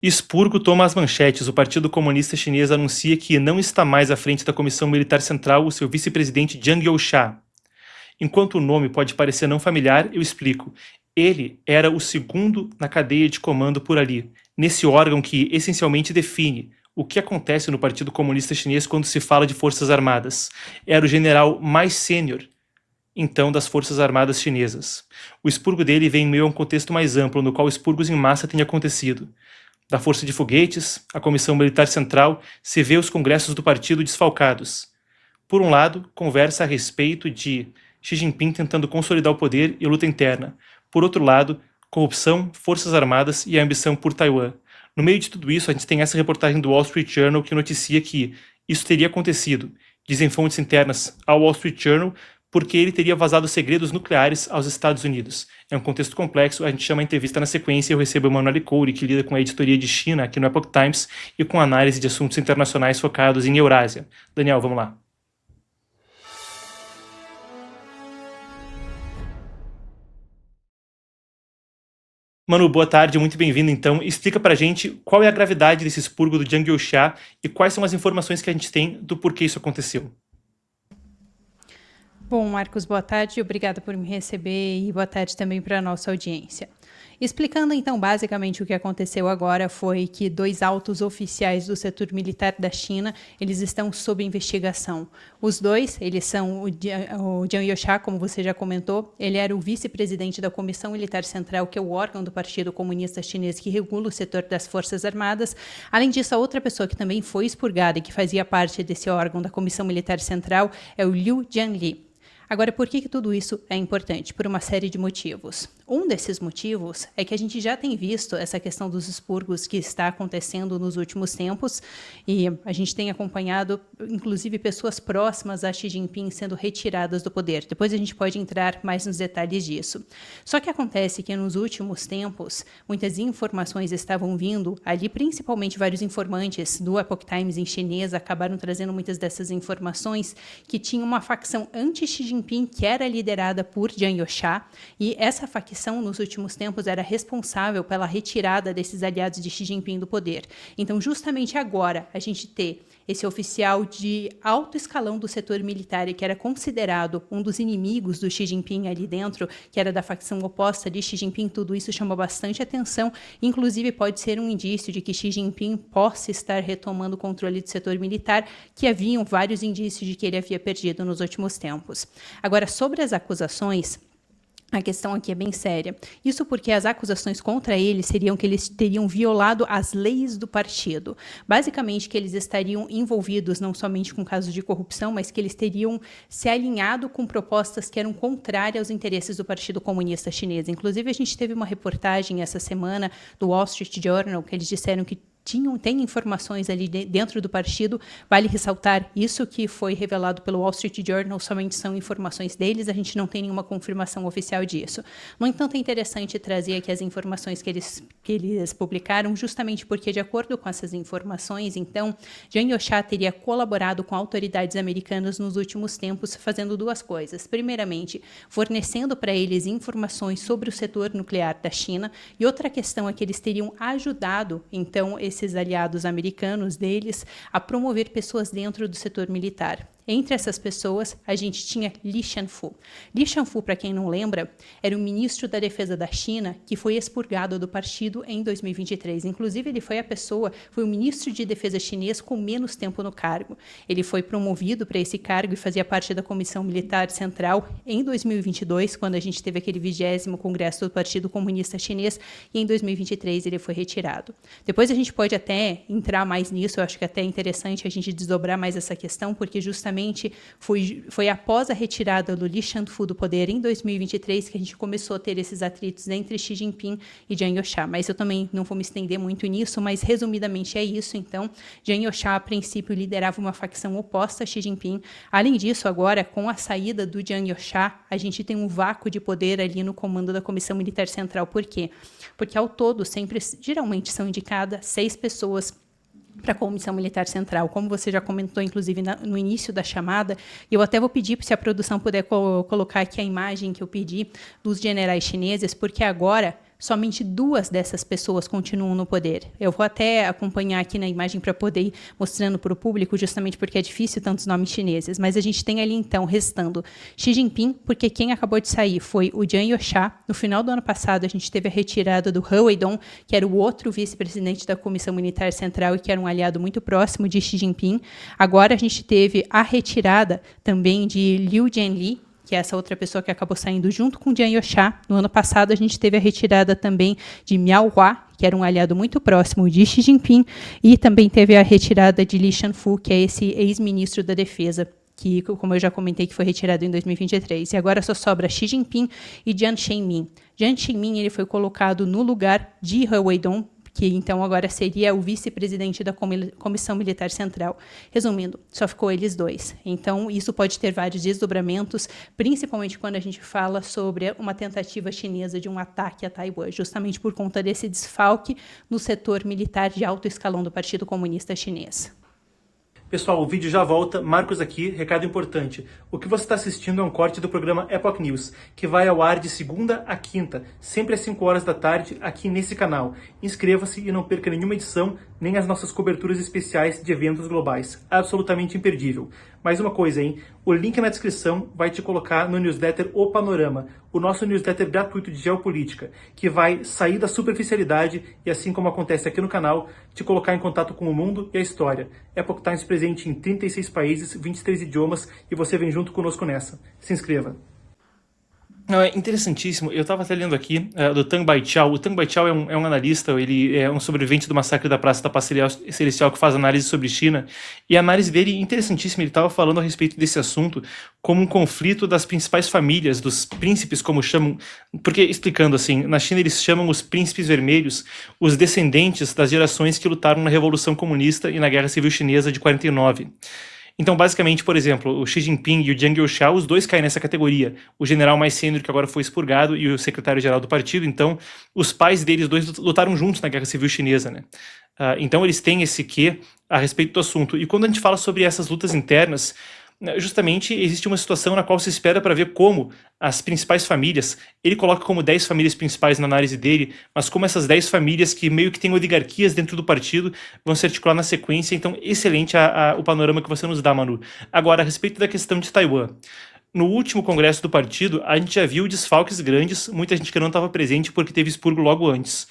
Expurgo toma as manchetes. O Partido Comunista Chinês anuncia que não está mais à frente da Comissão Militar Central o seu vice-presidente Jiang Youxia. Enquanto o nome pode parecer não familiar, eu explico. Ele era o segundo na cadeia de comando por ali, nesse órgão que essencialmente define o que acontece no Partido Comunista Chinês quando se fala de Forças Armadas. Era o general mais sênior, então, das Forças Armadas chinesas. O expurgo dele vem em meio a um contexto mais amplo, no qual expurgos em massa têm acontecido. Da Força de Foguetes, a Comissão Militar Central, se vê os congressos do partido desfalcados. Por um lado, conversa a respeito de Xi Jinping tentando consolidar o poder e a luta interna. Por outro lado, corrupção, forças armadas e a ambição por Taiwan. No meio de tudo isso, a gente tem essa reportagem do Wall Street Journal que noticia que isso teria acontecido, dizem fontes internas ao Wall Street Journal, porque ele teria vazado segredos nucleares aos Estados Unidos. É um contexto complexo, a gente chama a entrevista na sequência e eu recebo o Emanuele Coure, que lida com a editoria de China aqui no Epoch Times e com análise de assuntos internacionais focados em Eurásia. Daniel, vamos lá. Manu, boa tarde, muito bem-vindo. Então, explica pra gente qual é a gravidade desse expurgo do Jiang Youxia e quais são as informações que a gente tem do porquê isso aconteceu. Bom, Marcos, boa tarde, obrigada por me receber e boa tarde também para a nossa audiência. Explicando então basicamente o que aconteceu agora foi que 2 altos oficiais do setor militar da China, eles estão sob investigação. Os 2, eles são o Jiang Youxia, como você já comentou, ele era o vice-presidente da Comissão Militar Central, que é o órgão do Partido Comunista Chinês que regula o setor das Forças Armadas. Além disso, a outra pessoa que também foi expurgada e que fazia parte desse órgão da Comissão Militar Central é o Liu Jianli. Agora, por que tudo isso é importante? Por uma série de motivos. Um desses motivos é que a gente já tem visto essa questão dos expurgos que está acontecendo nos últimos tempos e a gente tem acompanhado, inclusive, pessoas próximas a Xi Jinping sendo retiradas do poder. Depois a gente pode entrar mais nos detalhes disso. Só que acontece que nos últimos tempos, muitas informações estavam vindo ali, principalmente vários informantes do Epoch Times em chinês acabaram trazendo muitas dessas informações que tinha uma facção anti-Xi Jinping que era liderada por Jiang Youxia e essa facção nos últimos tempos era responsável pela retirada desses aliados de Xi Jinping do poder. Então, justamente agora, a gente ter esse oficial de alto escalão do setor militar e que era considerado um dos inimigos do Xi Jinping ali dentro, que era da facção oposta de Xi Jinping, tudo isso chama bastante atenção, inclusive pode ser um indício de que Xi Jinping possa estar retomando o controle do setor militar, que haviam vários indícios de que ele havia perdido nos últimos tempos. Agora, sobre as acusações, a questão aqui é bem séria. Isso porque as acusações contra ele seriam que eles teriam violado as leis do partido. Basicamente, que eles estariam envolvidos não somente com casos de corrupção, mas que eles teriam se alinhado com propostas que eram contrárias aos interesses do Partido Comunista Chinês. Inclusive, a gente teve uma reportagem essa semana do Wall Street Journal, que eles disseram que tem informações ali dentro do partido, vale ressaltar isso que foi revelado pelo Wall Street Journal, somente são informações deles, a gente não tem nenhuma confirmação oficial disso. No entanto, é interessante trazer aqui as informações que eles publicaram, justamente porque, de acordo com essas informações, então, Jiang Youxia teria colaborado com autoridades americanas nos últimos tempos, fazendo 2 coisas. Primeiramente, fornecendo para eles informações sobre o setor nuclear da China, e outra questão é que eles teriam ajudado, então, esses aliados americanos deles a promover pessoas dentro do setor militar. Entre essas pessoas, a gente tinha Li Shanfu. Li Shanfu, para quem não lembra, era o ministro da Defesa da China que foi expurgado do partido em 2023. Inclusive, ele foi o ministro de Defesa chinês com menos tempo no cargo. Ele foi promovido para esse cargo e fazia parte da Comissão Militar Central em 2022, quando a gente teve aquele 20º Congresso do Partido Comunista Chinês, e em 2023 ele foi retirado. Depois a gente pode até entrar mais nisso, eu acho que até é interessante a gente desdobrar mais essa questão, porque justamente foi após a retirada do Li Shanfu do poder em 2023 que a gente começou a ter esses atritos entre Xi Jinping e Jiang Youxia. Mas eu também não vou me estender muito nisso, mas resumidamente é isso. Então, Jiang Youxia, a princípio, liderava uma facção oposta a Xi Jinping. Além disso, agora, com a saída do Jiang Youxia, a gente tem um vácuo de poder ali no comando da Comissão Militar Central. Por quê? Porque, ao todo, geralmente são indicadas 6 pessoas para a Comissão Militar Central. Como você já comentou, inclusive, no início da chamada, eu até vou pedir se a produção puder colocar aqui a imagem que eu pedi dos generais chineses, porque agora somente 2 dessas pessoas continuam no poder. Eu vou até acompanhar aqui na imagem para poder ir mostrando para o público, justamente porque é difícil tantos nomes chineses, mas a gente tem ali então restando Xi Jinping, porque quem acabou de sair foi o Jian Youxia. No final do ano passado a gente teve a retirada do He Weidong, que era o outro vice-presidente da Comissão Militar Central e que era um aliado muito próximo de Xi Jinping. Agora a gente teve a retirada também de Liu Jianli, que é essa outra pessoa que acabou saindo junto com Jian Youxia. No ano passado, a gente teve a retirada também de Miao Hua, que era um aliado muito próximo de Xi Jinping, e também teve a retirada de Li Shanfu, que é esse ex-ministro da Defesa, que, como eu já comentei, que foi retirado em 2023. E agora só sobra Xi Jinping e Jiang Zemin. Jiang Zemin ele foi colocado no lugar de He Weidong, que então agora seria o vice-presidente da Comissão Militar Central. Resumindo, só ficou eles 2. Então, isso pode ter vários desdobramentos, principalmente quando a gente fala sobre uma tentativa chinesa de um ataque a Taiwan, justamente por conta desse desfalque no setor militar de alto escalão do Partido Comunista Chinês. Pessoal, o vídeo já volta. Marcos aqui, recado importante. O que você está assistindo é um corte do programa Epoch News, que vai ao ar de segunda a quinta, sempre às 5 horas da tarde, aqui nesse canal. Inscreva-se e não perca nenhuma edição, nem as nossas coberturas especiais de eventos globais. Absolutamente imperdível. Mais uma coisa, hein? O link na descrição vai te colocar no newsletter O Panorama, o nosso newsletter gratuito de geopolítica, que vai sair da superficialidade e, assim como acontece aqui no canal, te colocar em contato com o mundo e a história. Epoch Times presente em 36 países, 23 idiomas, e você vem junto conosco nessa. Se inscreva. Não, é interessantíssimo. Eu estava até lendo aqui do Tang Baichao. O Tang Baichao é um analista, ele é um sobrevivente do massacre da Praça da Paz Celestial que faz análise sobre China. E a análise dele é interessantíssima. Ele estava falando a respeito desse assunto como um conflito das principais famílias, dos príncipes, como chamam. Porque, explicando assim, na China eles chamam os príncipes vermelhos os descendentes das gerações que lutaram na Revolução Comunista e na Guerra Civil Chinesa de 49. Então, basicamente, por exemplo, o Xi Jinping e o Jiang Youxia, os dois caem nessa categoria. O general mais sênior, que agora foi expurgado, e o secretário-geral do partido. Então, os pais deles dois lutaram juntos na Guerra Civil Chinesa, né? Então, eles têm esse quê a respeito do assunto. E quando a gente fala sobre essas lutas internas, justamente existe uma situação na qual se espera para ver como as principais famílias, ele coloca como 10 famílias principais na análise dele, mas como essas 10 famílias que meio que têm oligarquias dentro do partido vão se articular na sequência. Então, excelente o panorama que você nos dá, Manu. Agora, a respeito da questão de Taiwan. No último congresso do partido, a gente já viu desfalques grandes, muita gente que não estava presente porque teve expurgo logo antes.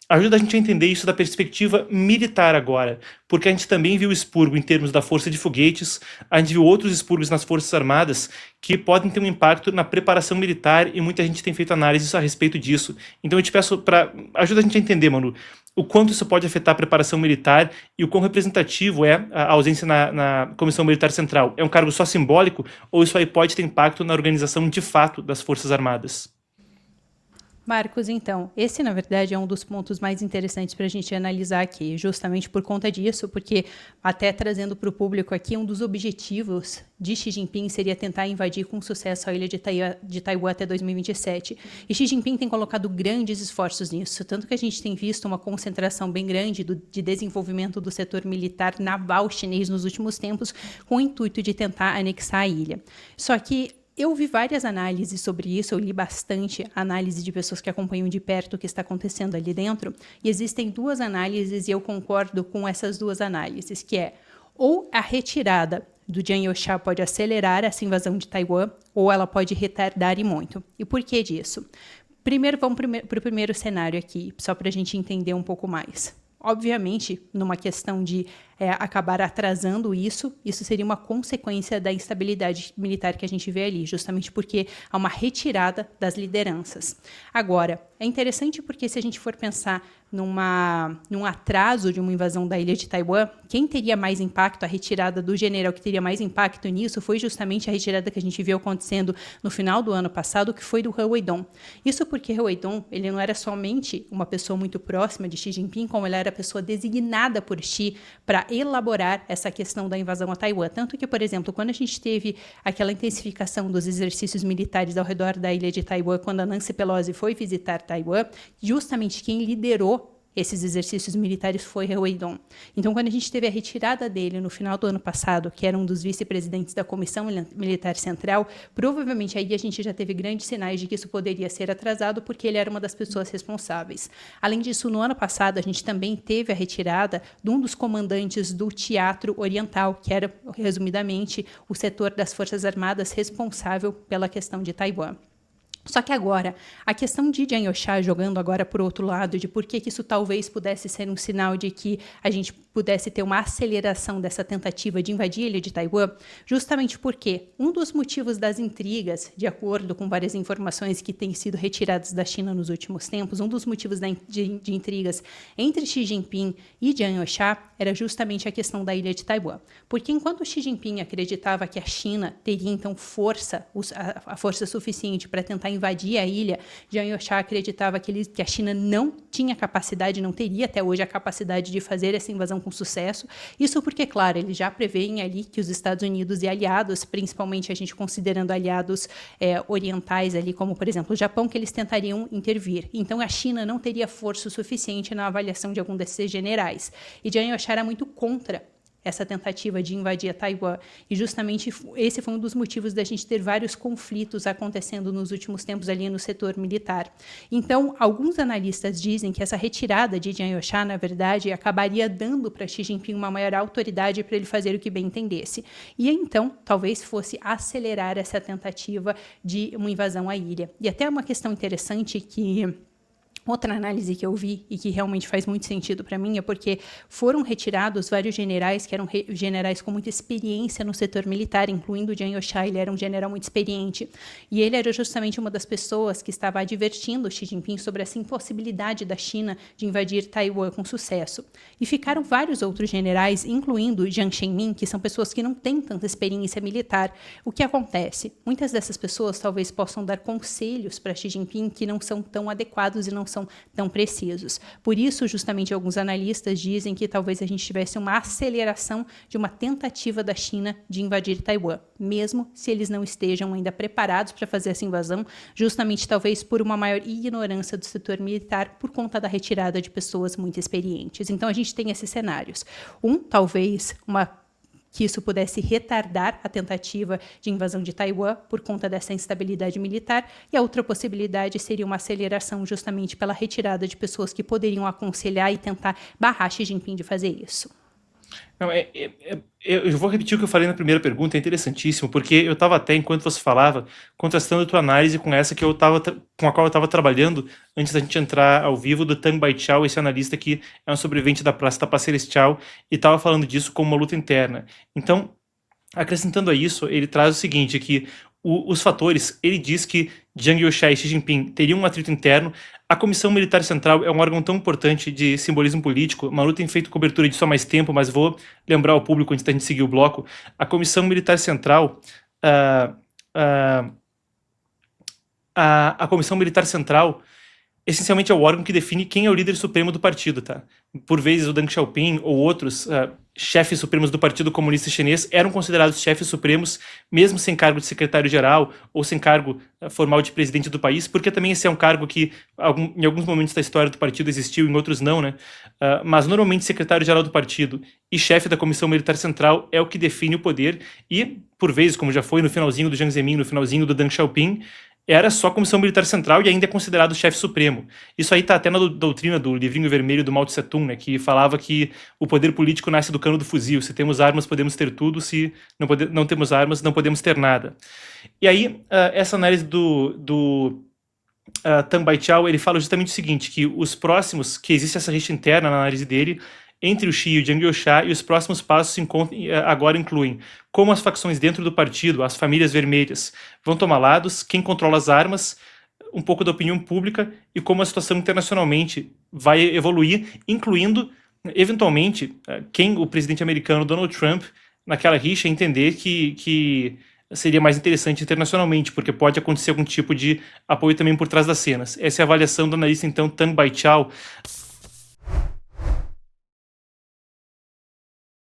Ajuda a gente a entender isso da perspectiva militar agora, porque a gente também viu expurgo em termos da força de foguetes, a gente viu outros expurgos nas forças armadas que podem ter um impacto na preparação militar e muita gente tem feito análises a respeito disso. Então eu te peço para ajuda a gente a entender, Manu, o quanto isso pode afetar a preparação militar e o quão representativo é a ausência na Comissão Militar Central. É um cargo só simbólico ou isso aí pode ter impacto na organização de fato das Forças Armadas? Marcos, então, esse, na verdade, é um dos pontos mais interessantes para a gente analisar aqui, justamente por conta disso, porque, até trazendo para o público aqui, um dos objetivos de Xi Jinping seria tentar invadir com sucesso a ilha de Taiwan até 2027. E Xi Jinping tem colocado grandes esforços nisso, tanto que a gente tem visto uma concentração bem grande de desenvolvimento do setor militar naval chinês nos últimos tempos, com o intuito de tentar anexar a ilha. Só que eu vi várias análises sobre isso, eu li bastante análise de pessoas que acompanham de perto o que está acontecendo ali dentro, e existem 2 análises, e eu concordo com essas 2 análises, que é ou a retirada do Jiang Youxia pode acelerar essa invasão de Taiwan, ou ela pode retardar e muito. E por que disso? Primeiro, vamos para o primeiro cenário aqui, só para a gente entender um pouco mais. Obviamente, numa questão de acabar atrasando isso seria uma consequência da instabilidade militar que a gente vê ali, justamente porque há uma retirada das lideranças. Agora, é interessante porque se a gente for pensar num atraso de uma invasão da ilha de Taiwan, quem teria mais impacto, a retirada do general que teria mais impacto nisso, foi justamente a retirada que a gente viu acontecendo no final do ano passado, que foi do He Weidong. Isso porque He Weidong, ele não era somente uma pessoa muito próxima de Xi Jinping, como ele era a pessoa designada por Xi para elaborar essa questão da invasão a Taiwan. Tanto que, por exemplo, quando a gente teve aquela intensificação dos exercícios militares ao redor da ilha de Taiwan, quando a Nancy Pelosi foi visitar Taiwan, justamente quem liderou esses exercícios militares foi He Weidong. Então, quando a gente teve a retirada dele no final do ano passado, que era um dos vice-presidentes da Comissão Militar Central, provavelmente aí a gente já teve grandes sinais de que isso poderia ser atrasado, porque ele era uma das pessoas responsáveis. Além disso, no ano passado, a gente também teve a retirada de um dos comandantes do Teatro Oriental, que era, resumidamente, o setor das Forças Armadas responsável pela questão de Taiwan. Só que agora, a questão de Jiang Youxia jogando agora por outro lado, de por que isso talvez pudesse ser um sinal de que a gente pudesse ter uma aceleração dessa tentativa de invadir a ilha de Taiwan, justamente porque um dos motivos das intrigas, de acordo com várias informações que têm sido retiradas da China nos últimos tempos, um dos motivos de intrigas entre Xi Jinping e Jiang Youxia era justamente a questão da ilha de Taiwan. Porque enquanto Xi Jinping acreditava que a China teria então a força suficiente para tentar invadir a ilha, Jiang Youxia acreditava que a China não tinha capacidade, não teria até hoje a capacidade de fazer essa invasão com sucesso. Isso porque, claro, eles já preveem ali que os Estados Unidos e aliados, principalmente a gente considerando aliados orientais ali, como por exemplo o Japão, que eles tentariam intervir. Então a China não teria força suficiente na avaliação de algum desses generais. E Jiang Youxia era muito contra essa tentativa de invadir a Taiwan. E justamente esse foi um dos motivos da gente ter vários conflitos acontecendo nos últimos tempos ali no setor militar. Então, alguns analistas dizem que essa retirada de Jiang Youxia, na verdade, acabaria dando para Xi Jinping uma maior autoridade para ele fazer o que bem entendesse. E então, talvez fosse acelerar essa tentativa de uma invasão à ilha. E até uma questão interessante que outra análise que eu vi e que realmente faz muito sentido para mim é porque foram retirados vários generais que eram generais com muita experiência no setor militar, incluindo Jiang Youxia. Ele era um general muito experiente e ele era justamente uma das pessoas que estava advertindo Xi Jinping sobre essa impossibilidade da China de invadir Taiwan com sucesso. E ficaram vários outros generais, incluindo Jiang Zemin, que são pessoas que não têm tanta experiência militar. O que acontece? Muitas dessas pessoas talvez possam dar conselhos para Xi Jinping que não são tão adequados e não são tão precisos. Por isso, justamente, alguns analistas dizem que talvez a gente tivesse uma aceleração de uma tentativa da China de invadir Taiwan, mesmo se eles não estejam ainda preparados para fazer essa invasão, justamente talvez por uma maior ignorância do setor militar por conta da retirada de pessoas muito experientes. Então, a gente tem esses cenários. Talvez que isso pudesse retardar a tentativa de invasão de Taiwan por conta dessa instabilidade militar, e a outra possibilidade seria uma aceleração justamente pela retirada de pessoas que poderiam aconselhar e tentar barrar Xi Jinping de fazer isso. Não, eu vou repetir o que eu falei na primeira pergunta, é interessantíssimo, porque eu estava até, enquanto você falava, contrastando a tua análise com essa com a qual eu estava trabalhando antes da gente entrar ao vivo, do Tang Baichao, esse analista que é um sobrevivente da Praça da Paz Celestial, e estava falando disso como uma luta interna. Então, acrescentando a isso, ele traz o seguinte, que os fatores, ele diz que Jiang Youxia e Xi Jinping teriam um atrito interno. A Comissão Militar Central é um órgão tão importante de simbolismo político. Manu tem feito cobertura disso há mais tempo, mas vou lembrar ao público antes da gente seguir o bloco. A Comissão Militar Central, a Comissão Militar Central essencialmente é o órgão que define quem é o líder supremo do partido, tá? Por vezes o Deng Xiaoping ou outros chefes supremos do Partido Comunista Chinês eram considerados chefes supremos, mesmo sem cargo de secretário-geral ou sem cargo formal de presidente do país, porque também esse é um cargo que em alguns momentos da história do partido existiu, em outros não, né? Mas normalmente secretário-geral do partido e chefe da Comissão Militar Central é o que define o poder e, por vezes, como já foi no finalzinho do Jiang Zemin, no finalzinho do Deng Xiaoping, era só a Comissão Militar Central e ainda é considerado chefe supremo. Isso aí está até na doutrina do livrinho vermelho do Mao Tse Tung, né, que falava que o poder político nasce do cano do fuzil. Se temos armas, podemos ter tudo. Se não temos armas, não podemos ter nada. E aí, essa análise do Tang Baichao, ele fala justamente o seguinte, que os próximos, que existe essa rixa interna na análise dele, entre o Xi e o Jiang Youxia, e os próximos passos agora incluem como as facções dentro do partido, as famílias vermelhas, vão tomar lados, quem controla as armas, um pouco da opinião pública e como a situação internacionalmente vai evoluir, incluindo, eventualmente, quem o presidente americano Donald Trump, naquela rixa, entender que seria mais interessante internacionalmente, porque pode acontecer algum tipo de apoio também por trás das cenas. Essa é a avaliação do analista, então, Tang Baichao.